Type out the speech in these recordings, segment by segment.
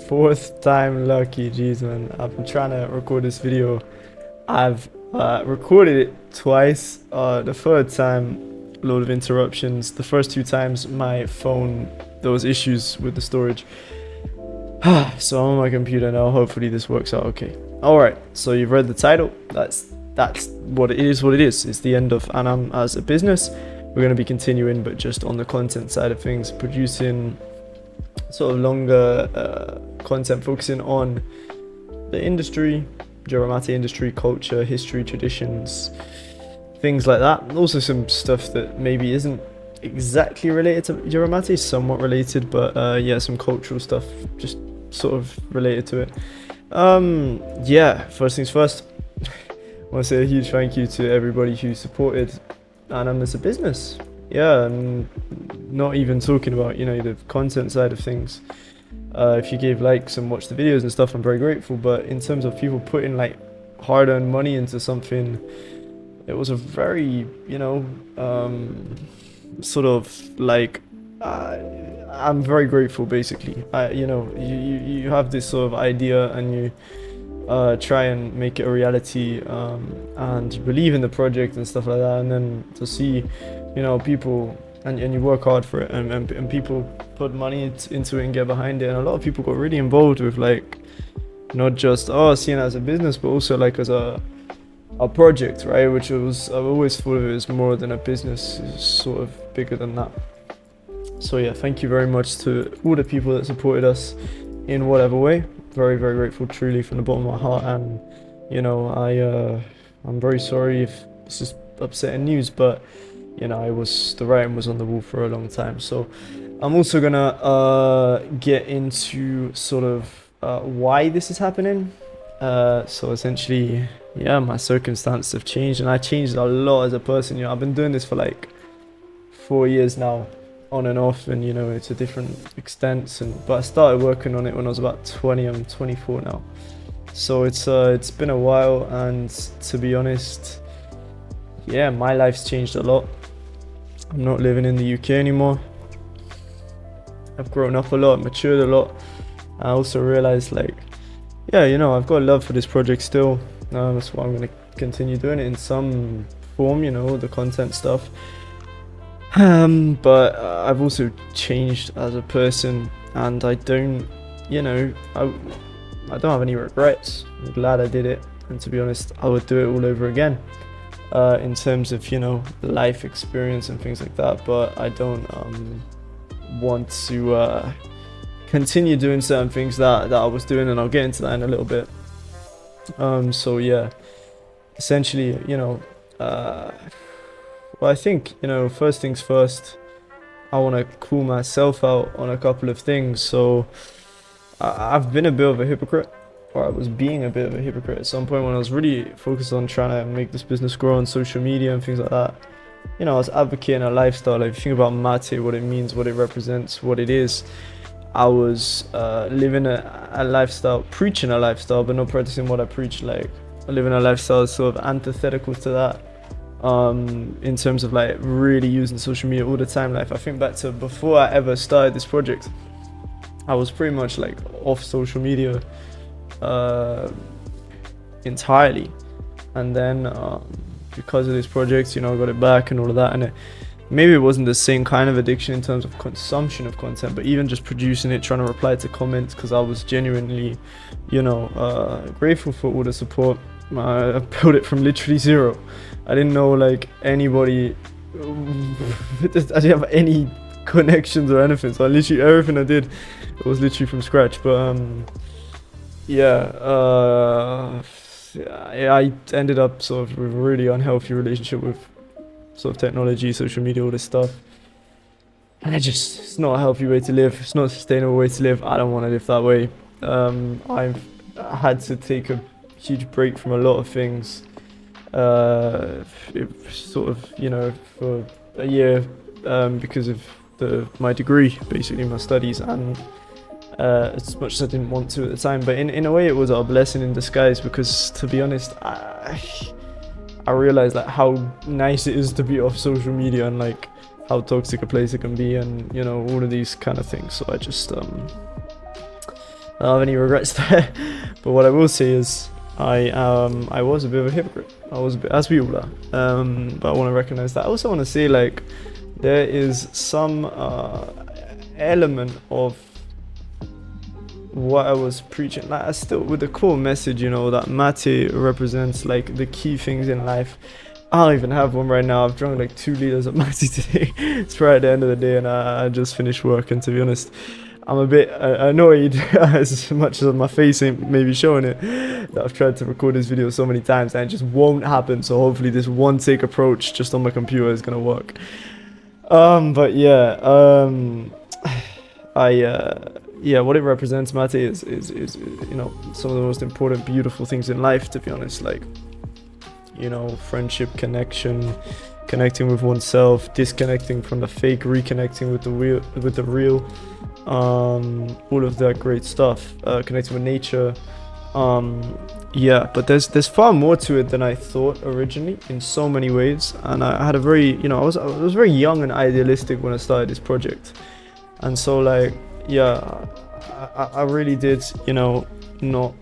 Fourth time lucky, jeez man. I've been trying to record this video. I've recorded it twice. The third time, a lot of interruptions. The first two times, my phone, there was issues with the storage. So I'm on my computer now. Hopefully this works out okay. Alright, so you've read the title. That's what it is, what it is. It's the end of ANAM as a business. We're going to be continuing, but just on the content side of things, producing sort of longer content focusing on the industry, YERBA Mate industry, culture, history, traditions, things like that. Also some stuff that maybe isn't exactly related to YERBA Mate, somewhat related, but yeah, some cultural stuff just sort of related to it. Yeah, first things first, I want to say a huge thank you to everybody who supported ANAM as a business. Yeah, and not even talking about, you know, the content side of things. If you gave likes and watched the videos and stuff, I'm very grateful. But in terms of people putting like hard-earned money into something, it was a very, you know, sort of like, I'm very grateful basically. You know, you have this sort of idea and you try and make it a reality, and you believe in the project and stuff like that, and then to see, you know, people and you work hard for it, and people put money into it and get behind it, and a lot of people got really involved with, like, not just seeing it as a business, but also like as a project, right? Which was, I've always thought of it as more than a business. It's sort of bigger than that. So yeah, thank you very much to all the people that supported us in whatever way. Very, very grateful, truly, from the bottom of my heart. And you know, I'm very sorry if this is upsetting news, but you know, the writing was on the wall for a long time. So I'm also gonna get into sort of why this is happening. So essentially, yeah, my circumstances have changed, and I changed a lot as a person. You know, I've been doing this for like 4 years now, on and off, and you know, it's a different extents, but I started working on it when I was about 20. I'm 24 now, so it's been a while, and to be honest, yeah, my life's changed a lot. I'm not living in the UK anymore. I've grown up a lot, matured a lot. I also realized, like, yeah, you know, I've got a love for this project still. That's why I'm going to continue doing it in some form, you know, the content stuff. But I've also changed as a person, and I don't, you know, I don't have any regrets. I'm glad I did it, and to be honest, I would do it all over again, in terms of, you know, life experience and things like that. But I don't want to continue doing certain things that I was doing, and I'll get into that in a little bit. So yeah, essentially, you know, well, I think, you know, first things first, I want to call myself out on a couple of things. So I've been a bit of a hypocrite, or I was being a bit of a hypocrite at some point when I was really focused on trying to make this business grow on social media and things like that. You know, I was advocating a lifestyle. Like, if you think about mate, what it means, what it represents, what it is, I was living a lifestyle, preaching a lifestyle, but not practicing what I preach. Like, living a lifestyle is sort of antithetical to that. In terms of like really using social media all the time. Like, if I think back to before I ever started this project, I was pretty much like off social media entirely, and then because of this project, you know, I got it back and all of that, and maybe it wasn't the same kind of addiction in terms of consumption of content, but even just producing it, trying to reply to comments, because I was genuinely, you know, grateful for all the support. I built it from literally zero. I didn't know like anybody. I didn't have any connections or anything, so literally everything I did, it was literally from scratch. But yeah, I ended up sort of with a really unhealthy relationship with sort of technology, social media, all this stuff, and it's not a healthy way to live. It's not a sustainable way to live. I don't want to live that way. I've had to take a huge break from a lot of things, sort of, you know, for a year, because of my degree, basically my studies, and as much as I didn't want to at the time, but in a way it was a blessing in disguise, because to be honest, I realized like how nice it is to be off social media, and like how toxic a place it can be, and you know, all of these kind of things. So I just don't have any regrets there. But what I will say is I was a bit of a hypocrite. I was a bit, as we all are. But I want to recognize that. I also want to say, like, there is some element of what I was preaching, like, I still, with the core message, you know, that mate represents like the key things in life. I don't even have one right now. I've drunk like 2 liters of mate today. It's right at the end of the day, and I just finished work, and to be honest, I'm a bit annoyed, as much as my face ain't maybe showing it, that I've tried to record this video so many times and it just won't happen. So hopefully this one take approach just on my computer is gonna work. But yeah, yeah, what it represents, mate, is you know, some of the most important, beautiful things in life, to be honest. Like, you know, friendship, connection, connecting with oneself, disconnecting from the fake, reconnecting with the real, all of that great stuff, connecting with nature. Yeah, but there's far more to it than I thought originally, in so many ways. And I had a very, you know, I was very young and idealistic when I started this project, and so, like, yeah, I really did, you know, not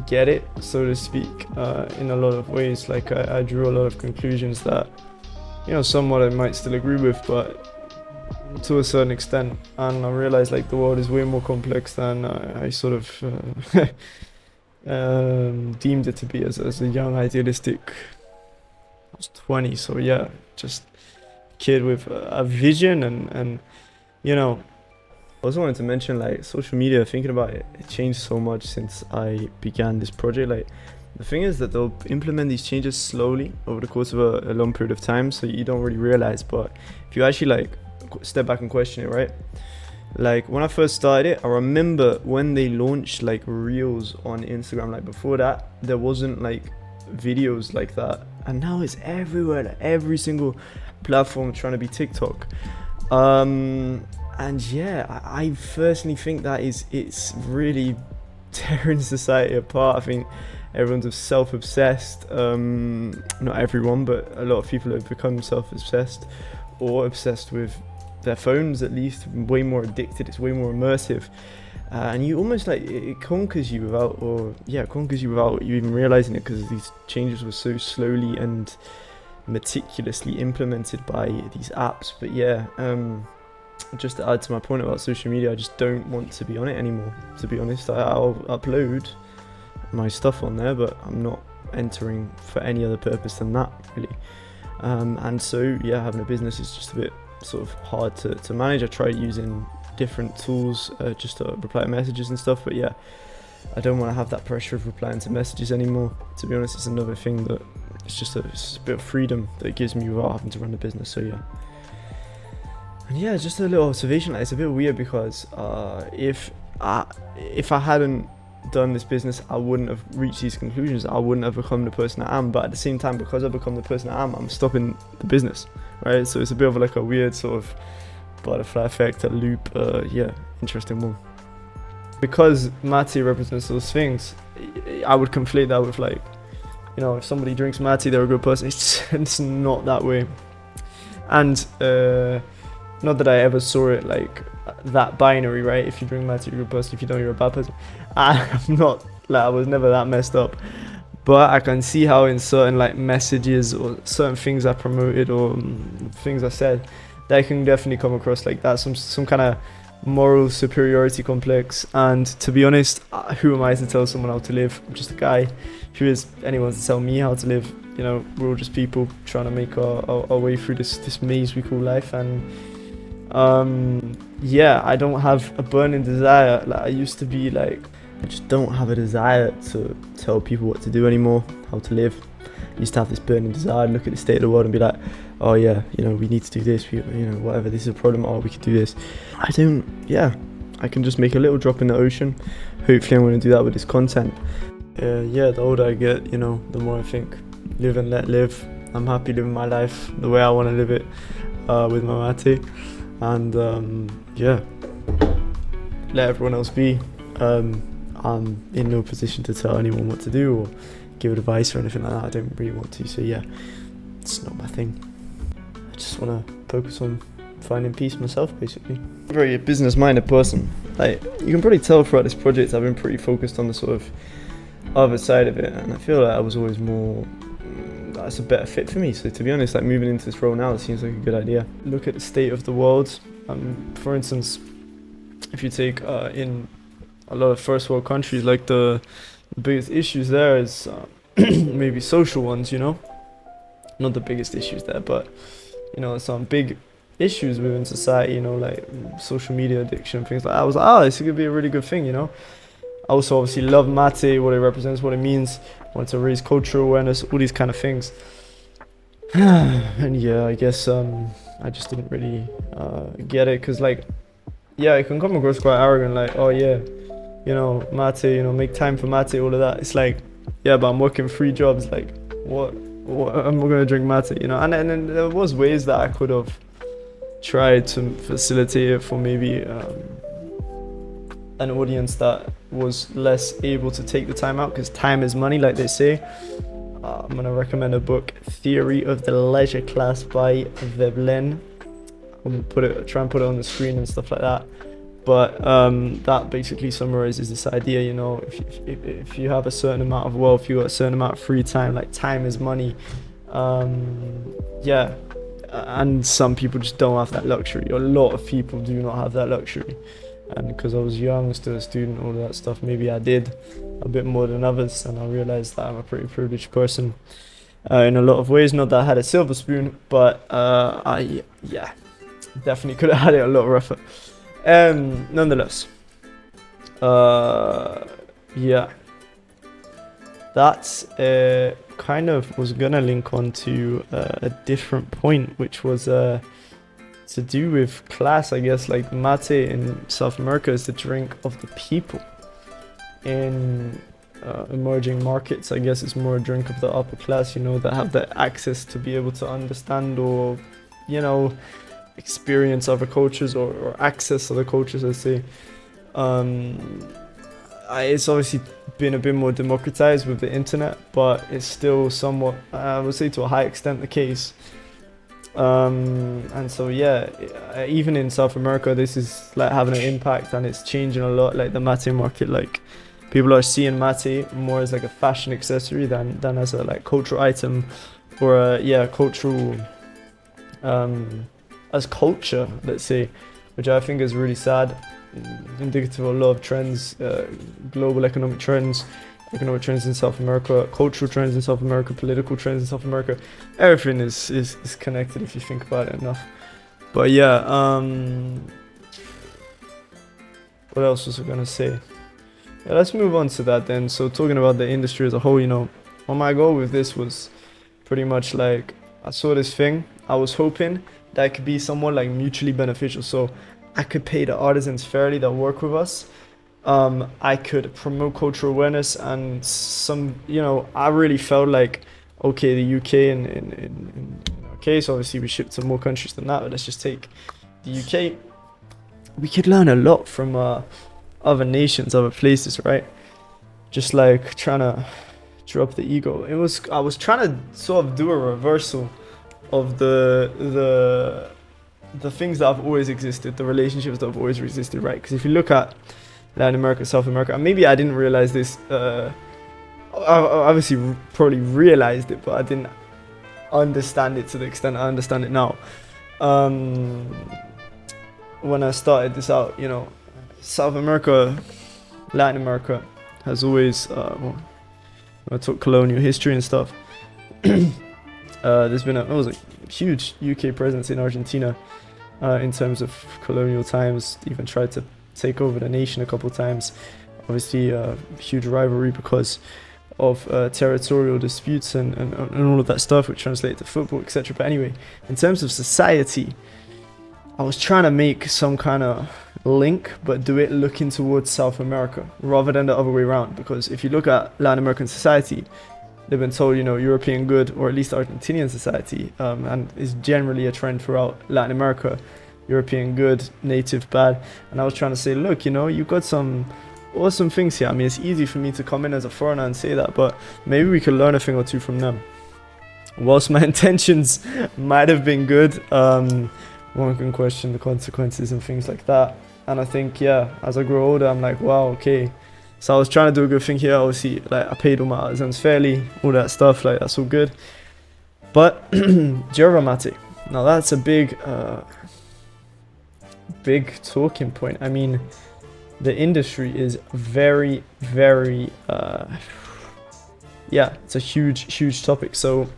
get it, so to speak, in a lot of ways. Like, I drew a lot of conclusions that, you know, somewhat I might still agree with, but to a certain extent. And I realized, like, the world is way more complex than I sort of deemed it to be as a young idealistic. I was 20, so yeah, just a kid with a vision, and you know. I also wanted to mention, like, social media, thinking about it, it changed so much since I began this project. Like, the thing is that they'll implement these changes slowly over the course of a long period of time, so you don't really realize. But if you actually, like, step back and question it, right? Like, when I first started it, I remember when they launched, like, reels on Instagram. Like, before that, there wasn't, like, videos like that, and now it's everywhere. Like, every single platform trying to be TikTok. And yeah, I personally think that it's really tearing society apart. I think everyone's self-obsessed. Not everyone, but a lot of people have become self-obsessed, or obsessed with their phones, at least. Way more addicted. It's way more immersive, and you almost, like, it conquers you without, conquers you without you even realizing it, because these changes were so slowly and meticulously implemented by these apps. But yeah, just to add to my point about social media, I just don't want to be on it anymore, to be honest. I'll upload my stuff on there, but I'm not entering for any other purpose than that, really. And so, yeah, having a business is just a bit sort of hard to manage. I tried using different tools just to reply to messages and stuff, but yeah, I don't want to have that pressure of replying to messages anymore. To be honest, it's another thing that it's just a bit of freedom that it gives me without having to run a business. So yeah. And yeah, just a little observation. Like, it's a bit weird because if I hadn't done this business, I wouldn't have reached these conclusions. I wouldn't have become the person I am. But at the same time, because I've become the person I am, I'm stopping the business, right? So it's a bit of like a weird sort of butterfly effect, a loop. Yeah, interesting one. Because mate represents those things, I would conflate that with, like, you know, if somebody drinks mate, they're a good person. It's not that way. And not that I ever saw it like that binary, right? If you drink mate, you're a good person. If you don't, you're a bad person. I'm not, like, I was never that messed up. But I can see how in certain, like, messages or certain things I promoted or things I said, that can definitely come across like that. Some kind of moral superiority complex. And to be honest, who am I to tell someone how to live? I'm just a guy. Who is anyone to tell me how to live? You know, we're all just people trying to make our way through this maze we call life. And yeah, I don't have a burning desire like I used to be. Like, I just don't have a desire to tell people what to do anymore, how to live. I used to have this burning desire and look at the state of the world and be like, oh yeah, you know, we need to do this, you know, whatever, this is a problem, oh, we could do this. I don't, yeah, I can just make a little drop in the ocean. Hopefully I'm going to do that with this content. Yeah, the older I get, you know, the more I think, live and let live. I'm happy living my life the way I want to live it, with my mate. And yeah, let everyone else be. I'm in no position to tell anyone what to do or give advice or anything like that. I don't really want to, so yeah, it's not my thing. I just want to focus on finding peace myself, basically. Very business-minded person. Like, you can probably tell throughout this project I've been pretty focused on the sort of other side of it, and I feel like I was always more, that's a better fit for me. So to be honest, like moving into this role now, it seems like a good idea. Look at the state of the world. For instance, if you take in a lot of first world countries, like the biggest issues there is maybe social ones, you know? Not the biggest issues there, but you know, some big issues within society, you know, like social media addiction, things like that. I was like, oh, this could be a really good thing, you know? I also obviously love mate, what it represents, what it means. I wanted to raise cultural awareness, all these kind of things. And yeah, I guess I just didn't really get it, because like, yeah, it can come across quite arrogant, like, oh yeah, you know, mate, you know, make time for mate, all of that. It's like, yeah, but I'm working 3 jobs, like, what am I gonna drink mate, you know? And then there was ways that I could have tried to facilitate it for maybe an audience that was less able to take the time out, because time is money, like they say. I'm gonna recommend a book, Theory of the Leisure Class by Veblen. I'm gonna try and put it on the screen and stuff like that. But that basically summarizes this idea, you know, if you have a certain amount of wealth, you got a certain amount of free time, like time is money. Yeah, and some people just don't have that luxury. A lot of people do not have that luxury. And because I was young, still a student, all that stuff, maybe I did a bit more than others, and I realized that I'm a pretty privileged person in a lot of ways. Not that I had a silver spoon, but I definitely could have had it a lot rougher. Nonetheless, yeah, that's kind of was gonna link on to a different point, which was to do with class, I guess. Like mate in South America is the drink of the people. In emerging markets, I guess it's more a drink of the upper class, you know, that have the access to be able to understand or, you know, experience other cultures or access other cultures, let's say. It's obviously been a bit more democratized with the internet, but it's still somewhat, I would say to a high extent, the case. And so yeah, even in South America, this is like having an impact, and it's changing a lot. Like the mate market, like people are seeing mate more as like a fashion accessory than as a like cultural item, or a cultural as culture, let's say, which I think is really sad, indicative of a lot of trends, global economic trends in South America, cultural trends in South America, political trends in South America. Everything is connected if you think about it enough. But yeah, what else was I gonna say? Yeah, let's move on to that then. So talking about the industry as a whole, you know, what my goal with this was pretty much like, I saw this thing, I was hoping that it could be somewhat like mutually beneficial. So I could pay the artisans fairly that work with us. I could promote cultural awareness, and some, you know, I really felt like, okay, the UK in our case, obviously we ship to more countries than that, but let's just take the UK. We could learn a lot from other nations, other places, right? Just like trying to drop the ego. I was trying to sort of do a reversal of the things that have always existed, the relationships that have always existed, right? Because if you look at Latin America, South America, and maybe I didn't realize this, I obviously probably realized it, but I didn't understand it to the extent I understand it now. When I started this out, you know, South America, Latin America has always, when I talk colonial history and stuff, there's been a huge UK presence in Argentina in terms of colonial times, even tried to take over the nation a couple times. Obviously huge rivalry because of territorial disputes and all of that stuff, which translate to football, etc. But anyway, in terms of society, I was trying to make some kind of link, but do it looking towards South America rather than the other way around. Because if you look at Latin American society, they've been told, you know, European good, or at least Argentinian society, and is generally a trend throughout Latin America, European good, native bad. And I was trying to say, look, you know, you've got some awesome things here. I mean, it's easy for me to come in as a foreigner and say that, but maybe we could learn a thing or two from them. Whilst my intentions might have been good, one can question the consequences and things like that. And I think, yeah, as I grow older, I'm like, wow, okay. So I was trying to do a good thing here. Obviously, like, I paid all my artisans fairly, all that stuff, like, that's all good. But yerba mate, now that's a big talking point. I mean, the industry is very, very, yeah, it's a huge topic. So,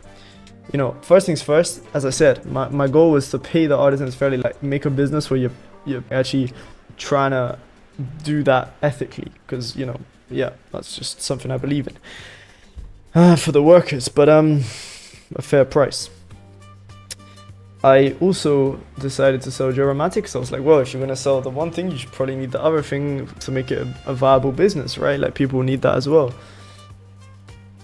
you know, first things first, as I said, my goal was to pay the artisans fairly, like make a business where you're actually trying to do that ethically, because, you know, yeah, that's just something I believe in for the workers, but a fair price. I also decided to sell yerba mate because I was like, well, if you're gonna sell the one thing, you should probably need the other thing to make it a viable business, right? Like, people need that as well.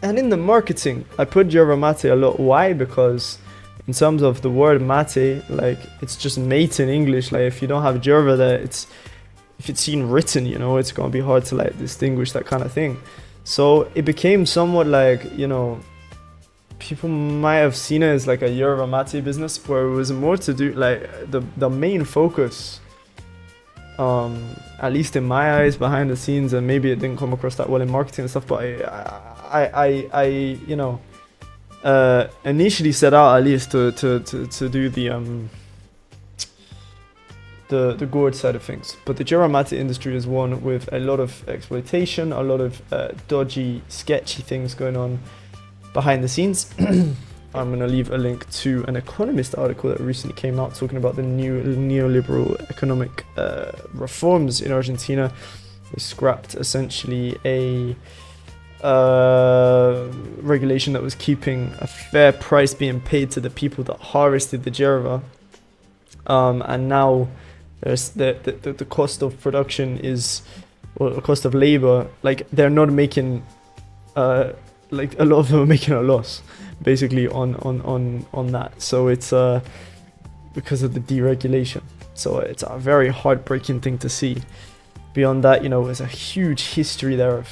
And in the marketing, I put yerba mate a lot. Why? Because in terms of the word mate, like, it's just mate in English. Like, if you don't have yerba there, if it's seen written, you know, it's gonna be hard to like distinguish that kind of thing. So it became somewhat like, you know, people might have seen it as like a yerba mate business, where it was more to do like the main focus, at least in my eyes, behind the scenes, and maybe it didn't come across that well in marketing and stuff, but I you know, initially set out at least to do the gourd side of things. But the yerba mate industry is one with a lot of exploitation, a lot of dodgy, sketchy things going on behind the scenes. I'm going to leave a link to an Economist article that recently came out talking about the new neoliberal economic reforms in Argentina. They scrapped essentially a regulation that was keeping a fair price being paid to the people that harvested the yerba, and now there's the cost of production is, well, the cost of labor, like, they're not making like, a lot of them are making a loss basically on that. So it's because of the deregulation. So it's a very heartbreaking thing to see. Beyond that, you know, there's a huge history there of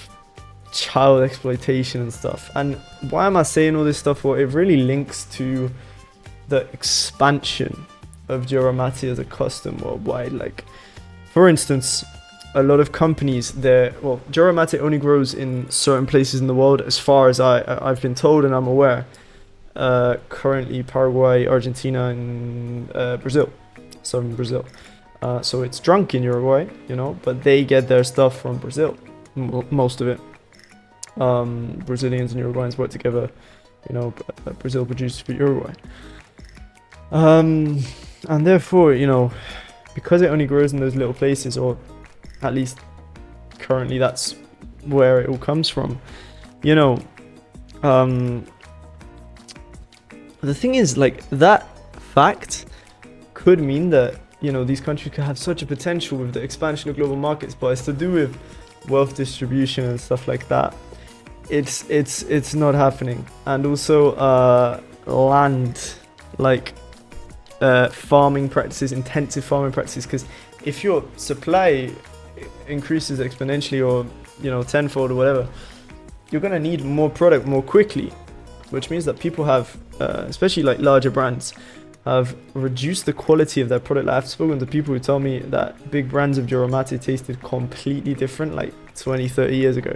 child exploitation and stuff. And why am I saying all this stuff? Well, it really links to the expansion of yerba mate as a custom worldwide. Like, for instance, a lot of companies there, well, yerba mate only grows in certain places in the world, as far as I've been told and I'm aware. Currently Paraguay, Argentina, and Brazil, southern Brazil. So it's drunk in Uruguay, you know, but they get their stuff from Brazil, most of it. Brazilians and Uruguayans work together, you know, Brazil produces for Uruguay. And therefore, you know, because it only grows in those little places, or at least currently that's where it all comes from, you know, the thing is, like, that fact could mean that, you know, these countries could have such a potential with the expansion of global markets, but it's to do with wealth distribution and stuff like that. It's not happening. And also land, like, farming practices, intensive farming practices, because if your supply increases exponentially, or, you know, tenfold or whatever, you're gonna need more product more quickly, which means that people have, especially like larger brands, have reduced the quality of their product. Like, I've spoken to people who tell me that big brands of yerba mate tasted completely different like 20-30 years ago,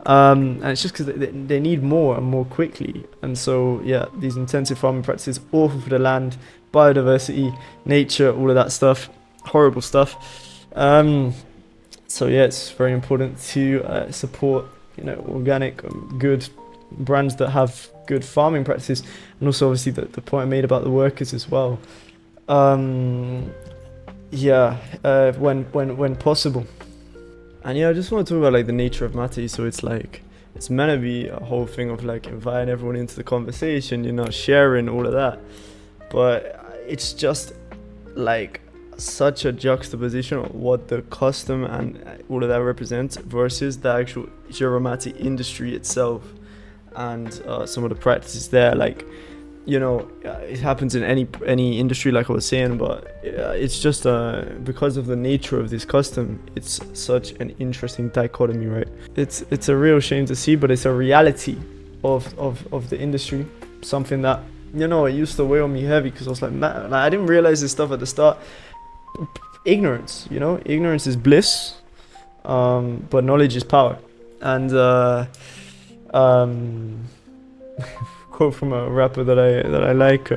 and it's just because they need more and more quickly. And so, yeah, these intensive farming practices, awful for the land, biodiversity, nature, all of that stuff, horrible stuff. So yeah, it's very important to support, you know, organic, good brands that have good farming practices, and also obviously the point I made about the workers as well. When possible. And yeah, I just want to talk about like the nature of mate. So it's like, it's meant to be a whole thing of like inviting everyone into the conversation, you know, sharing all of that, but it's just like such a juxtaposition of what the custom and all of that represents versus the actual yerba mate industry itself, and some of the practices there. Like, you know, it happens in any industry, like I was saying, but it's just because of the nature of this custom, it's such an interesting dichotomy, right? It's a real shame to see, but it's a reality of the industry, something that it used to weigh on me heavy, because I was like, man, I didn't realize this stuff at the start. Ignorance, ignorance is bliss, but knowledge is power. And quote from a rapper that I like,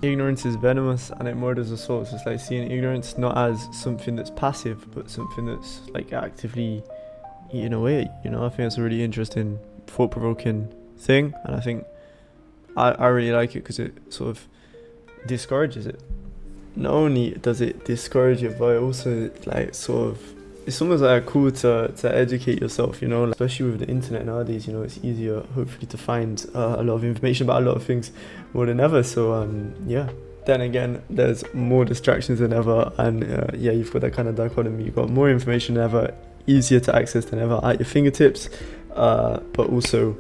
ignorance is venomous and it murders the soul. So it's like seeing ignorance not as something that's passive, but something that's like actively eating away. I think it's a really interesting, thought-provoking thing, and I think I really like it because it sort of discourages it. Not only does it discourage it, but it also like sort of, it's almost like cool to educate yourself, especially with the internet nowadays. It's easier hopefully to find a lot of information about a lot of things more than ever. So then again, there's more distractions than ever, and you've got that kind of dichotomy. You've got more information than ever, easier to access than ever at your fingertips, but also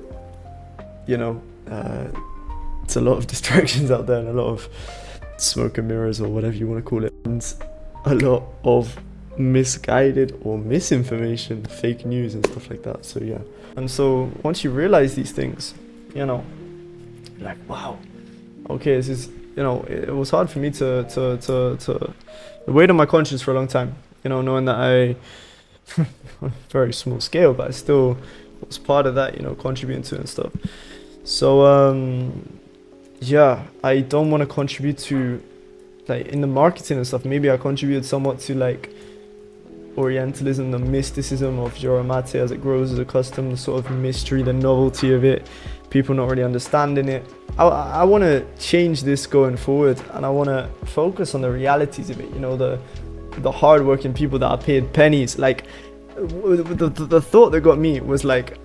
it's a lot of distractions out there, and a lot of smoke and mirrors, or whatever you want to call it, and a lot of misguided or misinformation, fake news and stuff like that. So and so once you realize these things, like, wow, okay, this is, it was hard for me to weight on my conscience for a long time, knowing that I very small scale, but I still was part of that, contributing to it and stuff. So I don't want to contribute to, like, in the marketing and stuff. Maybe I contributed somewhat to like Orientalism, the mysticism of YERBA Mate as it grows as a custom, the sort of mystery, the novelty of it, people not really understanding it. I want to change this going forward, and I want to focus on the realities of it, the hard-working people that are paid pennies. Like, the thought that got me was like,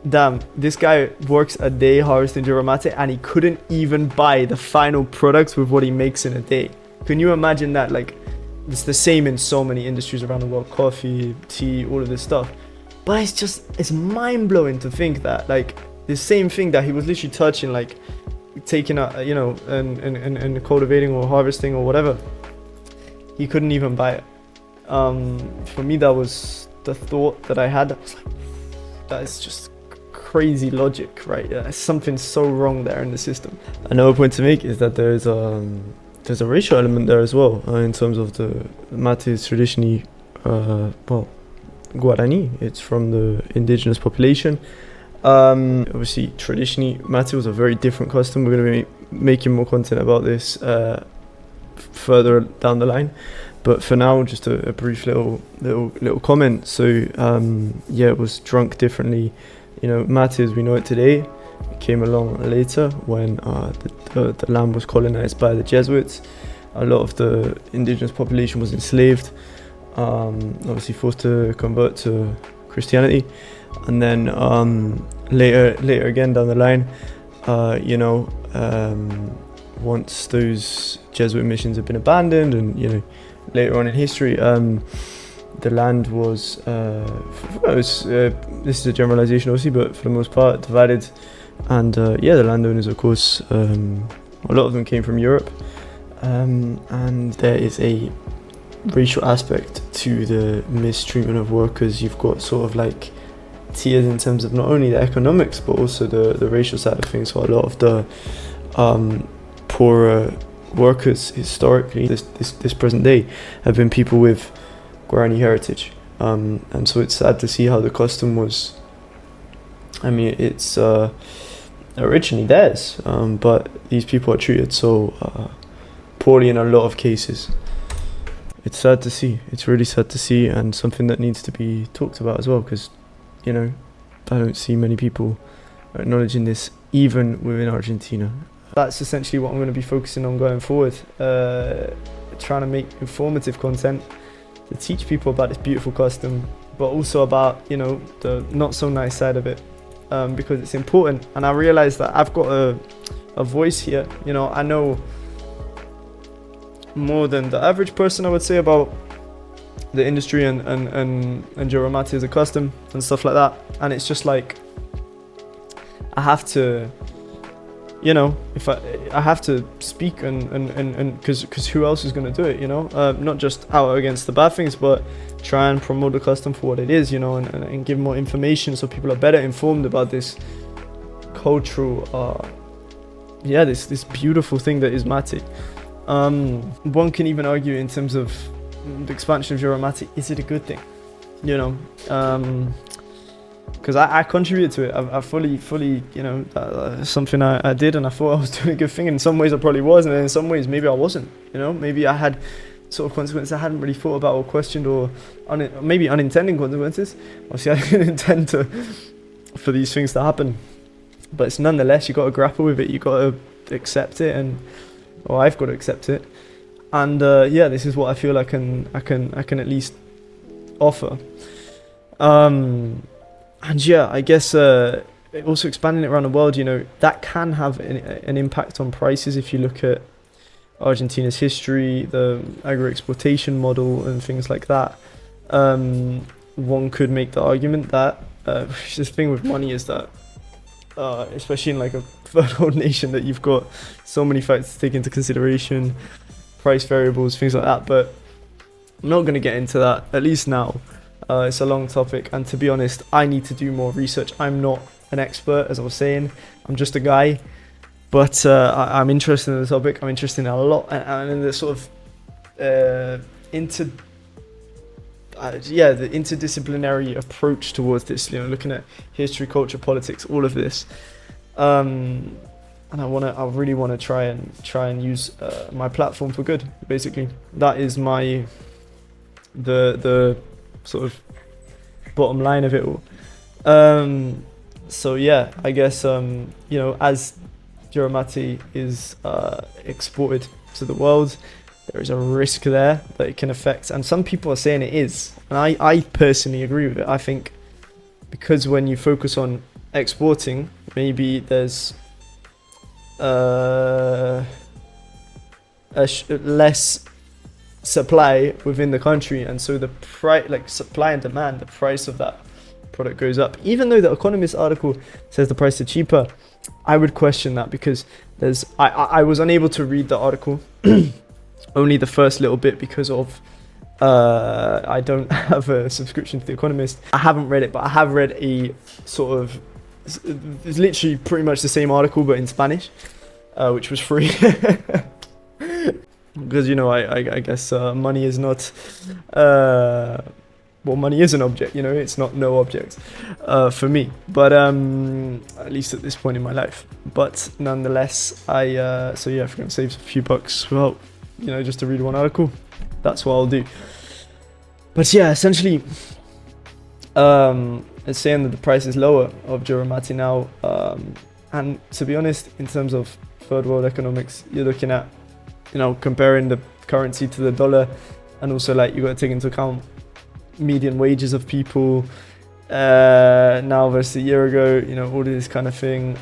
damn, this guy works a day harvesting YERBA Mate, and he couldn't even buy the final product with what he makes in a day. Can you imagine that? Like, it's the same in so many industries around the world, coffee, tea, all of this stuff. But it's mind-blowing to think that, like, the same thing that he was literally touching, like taking out, and cultivating or harvesting or whatever, he couldn't even buy it. For me, that was the thought that I had. I was like, that is just crazy logic, right? There's something so wrong there in the system. Another point to make is that there's a racial element there as well, in terms of the mate is traditionally, Guarani. It's from the indigenous population. Obviously, traditionally, mate was a very different custom. We're going to be making more content about this further down the line. But for now, just a brief little comment. So it was drunk differently. Mate as we know it today came along later when the land was colonized by the Jesuits. A lot of the indigenous population was enslaved, obviously forced to convert to Christianity, and then later again down the line, once those Jesuit missions had been abandoned, and later on in history, the land was, this is a generalization obviously, but for the most part divided, and the landowners, of course, a lot of them came from Europe, and there is a racial aspect to the mistreatment of workers. You've got sort of like tiers in terms of not only the economics but also the racial side of things. So a lot of the poorer workers historically, this present day, have been people with Guarani heritage, and so it's sad to see how the custom was, it's originally theirs, but these people are treated so poorly in a lot of cases. It's sad to see. It's really sad to see, and something that needs to be talked about as well, because I don't see many people acknowledging this, even within Argentina. That's essentially what I'm going to be focusing on going forward, trying to make informative content to teach people about this beautiful custom, but also about the not so nice side of it, because it's important. And I realize that I've got a voice here. I know more than the average person, I would say, about the industry and YERBA Mate as a custom and stuff like that. And it's just like, I have to, if I have to speak, and because who else is going to do it, not just out against the bad things, but try and promote the custom for what it is, and give more information so people are better informed about this cultural yeah, this beautiful thing that is mate. One can even argue in terms of the expansion of YERBA mate, is it a good thing? You know, because I contributed to it. I fully, you know, something I did, and I thought I was doing a good thing. In some ways I probably was, and in some ways maybe I wasn't, you know, maybe I had sort of consequences I hadn't really thought about or questioned, or maybe unintended consequences. Obviously I didn't intend for these things to happen, but it's nonetheless, you got to grapple with it, you got to accept it, or I've got to accept it, and yeah, this is what I feel I can at least offer. And yeah, I guess also expanding it around the world, you know, that can have an impact on prices. If you look at Argentina's history, the agro-exploitation model and things like that, one could make the argument that the thing with money is that, especially in like a third world nation, that you've got so many factors to take into consideration, price variables, things like that. But I'm not going to get into that, at least now. It's a long topic, and to be honest, I need to do more research. I'm not an expert, as I was saying. I'm just a guy, but I'm interested in the topic. I'm interested in a lot, and in the sort of the interdisciplinary approach towards this. You know, looking at history, culture, politics, all of this. And I really want to try and use my platform for good. Basically, that is the sort of bottom line of it all. So yeah, I guess you know, as YERBA mate is exported to the world, there is a risk there that it can affect, and some people are saying it is, and I personally agree with it. I think because when you focus on exporting, maybe there's less supply within the country, and so the price, like supply and demand, the price of that product goes up. Even though the Economist article says the price is cheaper, I would question that, because I was unable to read the article only the first little bit because of I don't have a subscription to the Economist. I haven't read it, but I have read a sort of, it's literally pretty much the same article but in Spanish, which was free. Because, you know, I guess money is not, well, money is an object, you know, it's not no object for me, but at least at this point in my life. But nonetheless, so yeah, if I'm going to save a few bucks, well, you know, just to read one article, that's what I'll do. But yeah, essentially, it's saying that the price is lower of YERBA mate now, and to be honest, in terms of third world economics, you're looking at, you know, comparing the currency to the dollar, and also like you got to take into account median wages of people now versus a year ago, you know, all this kind of thing.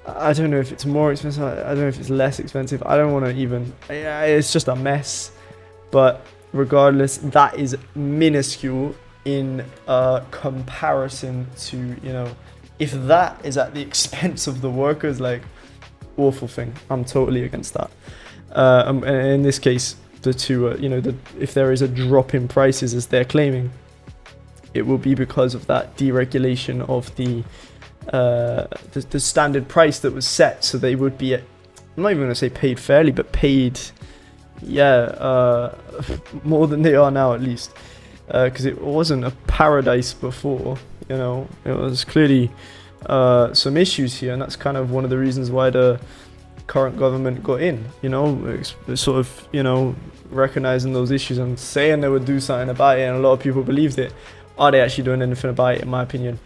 I don't know if it's more expensive, I don't know if it's less expensive, I don't want to even, it's just a mess. But regardless, that is minuscule in comparison to, you know, if that is at the expense of the workers, like, awful thing. I'm totally against that. And in this case, the two, you know, if there is a drop in prices as they're claiming, it will be because of that deregulation of the standard price that was set. So they would be, I'm not even going to say paid fairly, but paid, yeah, more than they are now, at least, because it wasn't a paradise before. You know, it was clearly some issues here, and that's kind of one of the reasons why the current government got in, you know, sort of, you know, recognizing those issues and saying they would do something about it, and a lot of people believed it. Are they actually doing anything about it? In my opinion,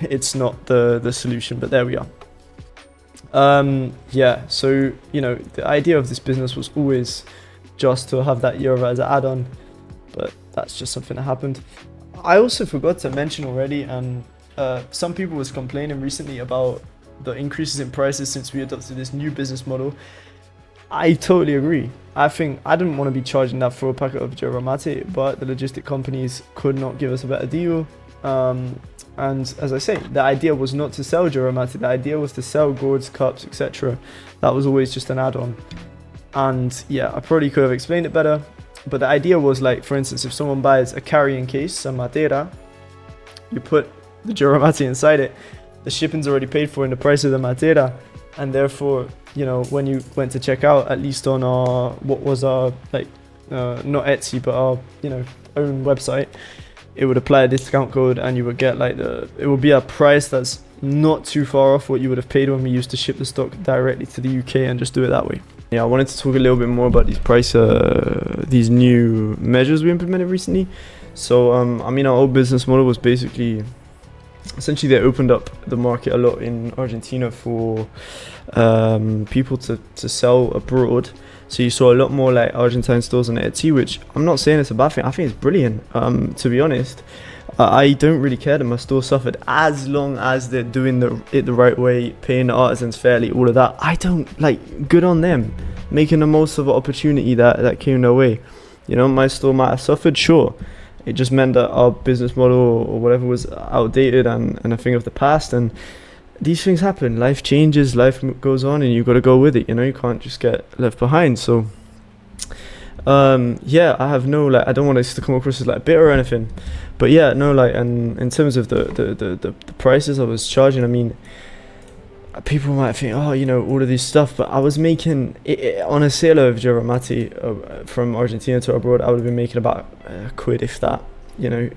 it's not the solution, but there we are. Yeah, so, you know, the idea of this business was always just to have that YERBA as an add-on, but that's just something that happened. I also forgot to mention already, and some people was complaining recently about the increases in prices since we adopted this new business model. I totally agree. I think I didn't want to be charging that for a packet of YERBA mate, but the logistic companies could not give us a better deal. And as I say, the idea was not to sell YERBA mate, the idea was to sell gourds, cups, etc. That was always just an add-on. And yeah, I probably could have explained it better, but the idea was, like, for instance, if someone buys a carrying case, a matera, you put the YERBA mate inside it, the shipping's already paid for in the price of the materia, and therefore, you know, when you went to check out, at least on our, what was our, like, not Etsy, but our, you know, own website, it would apply a discount code and you would get like it would be a price that's not too far off what you would have paid when we used to ship the stock directly to the UK and just do it that way. Yeah, I wanted to talk a little bit more about these new measures we implemented recently. So, I mean, our old business model was basically, essentially they opened up the market a lot in Argentina for people to sell abroad. So you saw a lot more like Argentine stores on Etsy, which I'm not saying it's a bad thing. I think it's brilliant. To be honest, I don't really care that my store suffered as long as they're doing it the right way, paying the artisans fairly, all of that. I don't like, good on them, making the most of an opportunity that came their way. You know, my store might have suffered, sure. It just meant that our business model or whatever was outdated and a thing of the past. And these things happen. Life changes, life goes on, and you've got to go with it. You know, you can't just get left behind. So, yeah, I have no, like, I don't want this to come across as like bitter or anything, but yeah, no, like, and in terms of the prices I was charging, I mean, people might think, oh, you know, all of this stuff, but I was making it on a sale of yerba mate from Argentina to abroad. I would have been making about £1, if that. You know,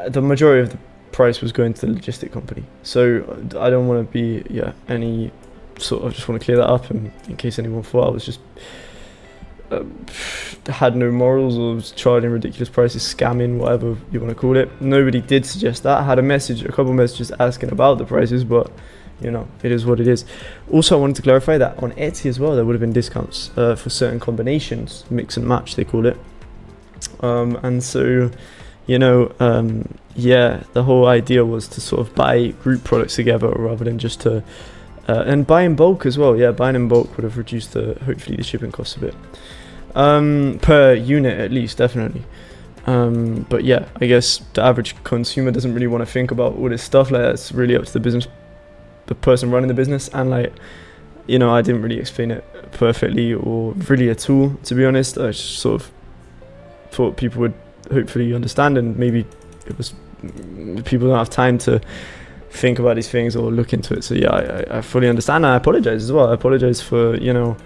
the majority of the price was going to the logistic company. So I don't want to be any sort of, just want to clear that up, and in case anyone thought I was just had no morals or was charging ridiculous prices, scamming, whatever you want to call it. Nobody did suggest that. I had a couple of messages asking about the prices, but you know, it is what it is. Also, I wanted to clarify that on Etsy as well, there would have been discounts for certain combinations, mix and match they call it. And so, you know, yeah, the whole idea was to sort of buy group products together rather than just to and buy in bulk as well. Yeah, buying in bulk would have reduced hopefully the shipping costs a bit, per unit at least, definitely. But yeah, I guess the average consumer doesn't really want to think about all this stuff. Like, that's really up to the person running the business. And like, you know, I didn't really explain it perfectly or really at all, to be honest. I just sort of thought people would hopefully understand, and maybe it was people don't have time to think about these things or look into it. So yeah, I fully understand, and I apologize as well. I apologize for, you know,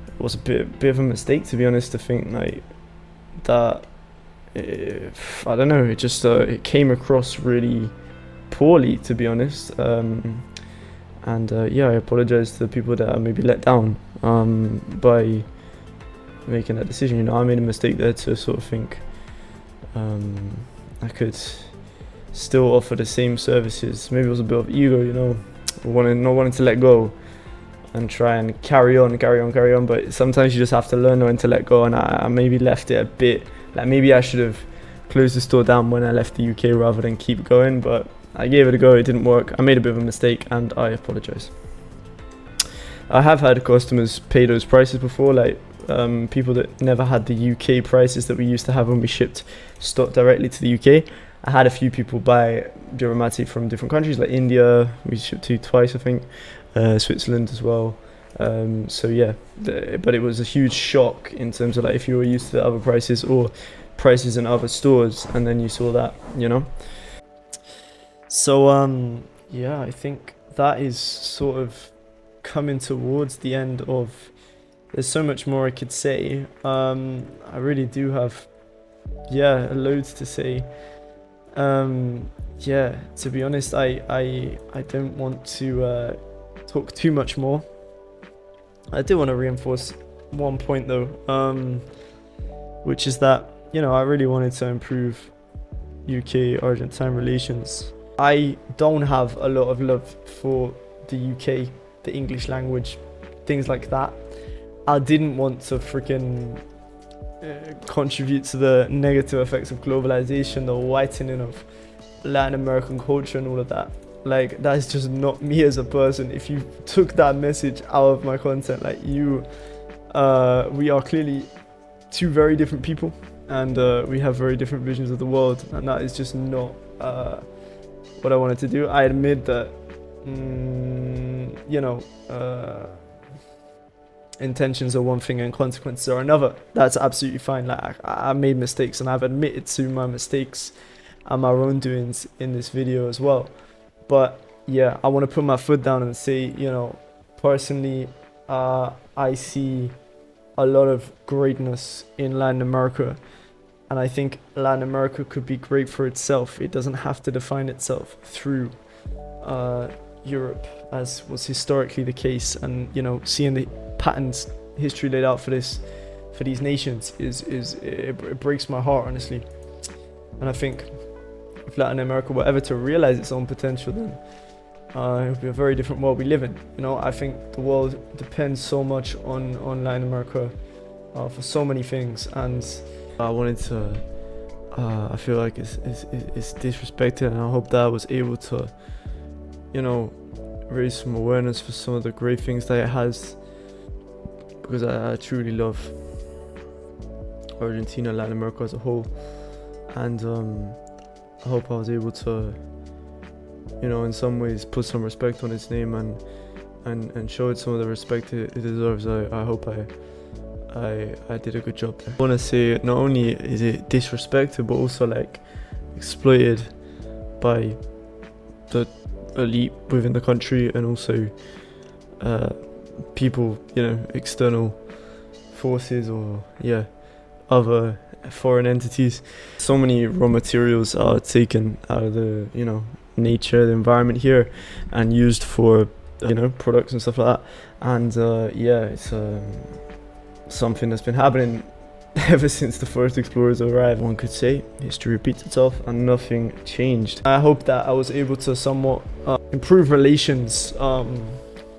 it was a bit of a mistake, to be honest, to think like that. I don't know, it just it came across really poorly, to be honest. And yeah, I apologize to the people that I maybe let down by making that decision. You know, I made a mistake there to sort of think I could still offer the same services. Maybe it was a bit of ego, you know, not wanting to let go and try and carry on, but sometimes you just have to learn when to let go, and I maybe left it a bit, like maybe I should have closed the store down when I left the UK rather than keep going, but I gave it a go, it didn't work, I made a bit of a mistake, and I apologize. I have had customers pay those prices before, like people that never had the UK prices that we used to have when we shipped stock directly to the UK. I had a few people buy yerba mate from different countries, like India, we shipped to twice, I think, Switzerland as well. So yeah, but it was a huge shock in terms of like if you were used to the other prices or prices in other stores, and then you saw that, you know. So yeah, I think that is sort of coming towards the end of. There's so much more I could say. I really do have, loads to say. Yeah, to be honest, I don't want to talk too much more. I do want to reinforce one point though, which is that, you know, I really wanted to improve UK-Argentine relations. I don't have a lot of love for the UK, the English language, things like that. I didn't want to freaking contribute to the negative effects of globalization, the whitening of Latin American culture and all of that. Like, that is just not me as a person. If you took that message out of my content, like we are clearly two very different people, and we have very different visions of the world, and that is just not what I wanted to do. I admit that, you know, intentions are one thing and consequences are another. That's absolutely fine. Like, I made mistakes, and I've admitted to my mistakes, and my own doings in this video as well. But yeah, I want to put my foot down and say, you know, personally, I see a lot of greatness in Latin America, and I think Latin America could be great for itself. It doesn't have to define itself through Europe, as was historically the case. And you know, seeing the patterns history laid out for these nations it breaks my heart, honestly. And I think if Latin America were ever to realize its own potential, then it would be a very different world we live in. You know, I think the world depends so much on Latin America for so many things, and I wanted to I feel like it's disrespected, and I hope that I was able to, you know, raise some awareness for some of the great things that it has, because I truly love Argentina, Latin America as a whole, and I hope I was able to, you know, in some ways put some respect on its name and show it some of the respect it deserves. I hope I did a good job there. I want to say, not only is it disrespected, but also like exploited by the elite within the country, and also people, you know, external forces, or yeah, other foreign entities. So many raw materials are taken out of the, you know, nature, the environment here, and used for, you know, products and stuff like that. And yeah, it's something that's been happening ever since the first explorers arrived. One could say history repeats itself and nothing changed. I hope that I was able to somewhat improve relations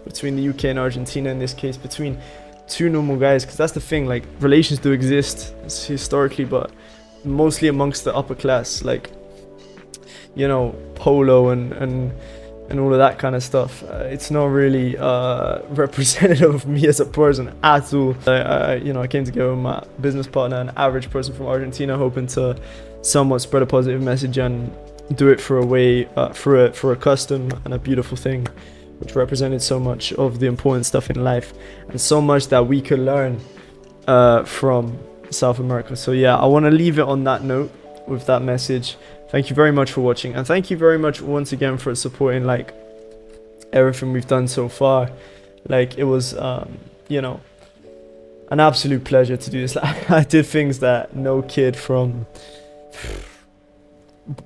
between the UK and Argentina, in this case between two normal guys, because that's the thing, like, relations do exist historically, but mostly amongst the upper class, like, you know, polo and all of that kind of stuff. It's not really representative of me as a person at all. You know, I came together with my business partner, an average person from Argentina, hoping to somewhat spread a positive message and do it for a way, for a custom and a beautiful thing, which represented so much of the important stuff in life, and so much that we could learn from South America. So yeah, I want to leave it on that note with that message. Thank you very much for watching, and thank you very much once again for supporting like everything we've done so far. Like, it was you know, an absolute pleasure to do this. I did things that no kid from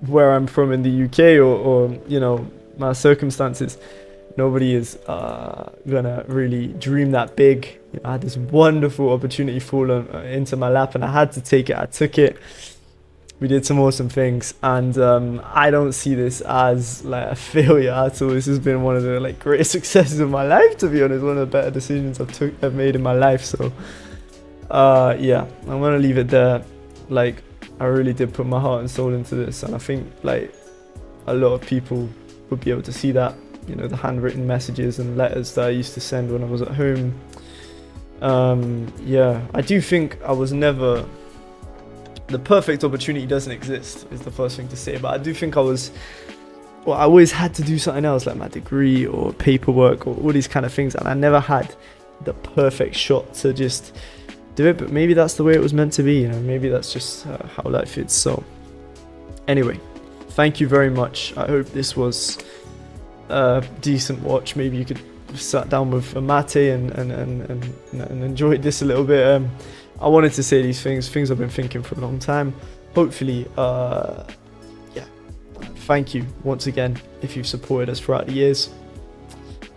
where I'm from in the UK, or you know, my circumstances, nobody is gonna really dream that big. You know, I had this wonderful opportunity fall into my lap, and I had to take it. I took it. We did some awesome things, and I don't see this as like a failure at all. This has been one of the like greatest successes of my life, to be honest. One of the better decisions I've made in my life. So yeah, I'm gonna leave it there. Like, I really did put my heart and soul into this, and I think like a lot of people would be able to see that. You know, the handwritten messages and letters that I used to send when I was at home. Yeah, I do think I was never... The perfect opportunity doesn't exist, is the first thing to say, but I do think I always had to do something else, like my degree or paperwork or all these kind of things, and I never had the perfect shot to just do it. But maybe that's the way it was meant to be, you know, maybe that's just how life is. So anyway, thank you very much. I hope this was a decent watch. Maybe you could have sat down with a mate and enjoyed this a little bit. I wanted to say these things I've been thinking for a long time. Hopefully, yeah, thank you once again if you've supported us throughout the years.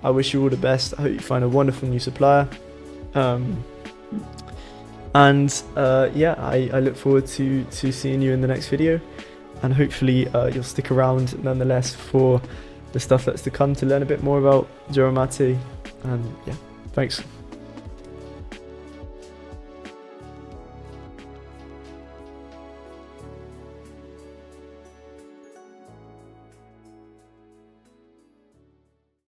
I wish you all the best. I hope you find a wonderful new supplier. And yeah, I look forward to seeing you in the next video, and hopefully you'll stick around nonetheless for the stuff that's to come, to learn a bit more about YERBA Mate. And yeah, thanks.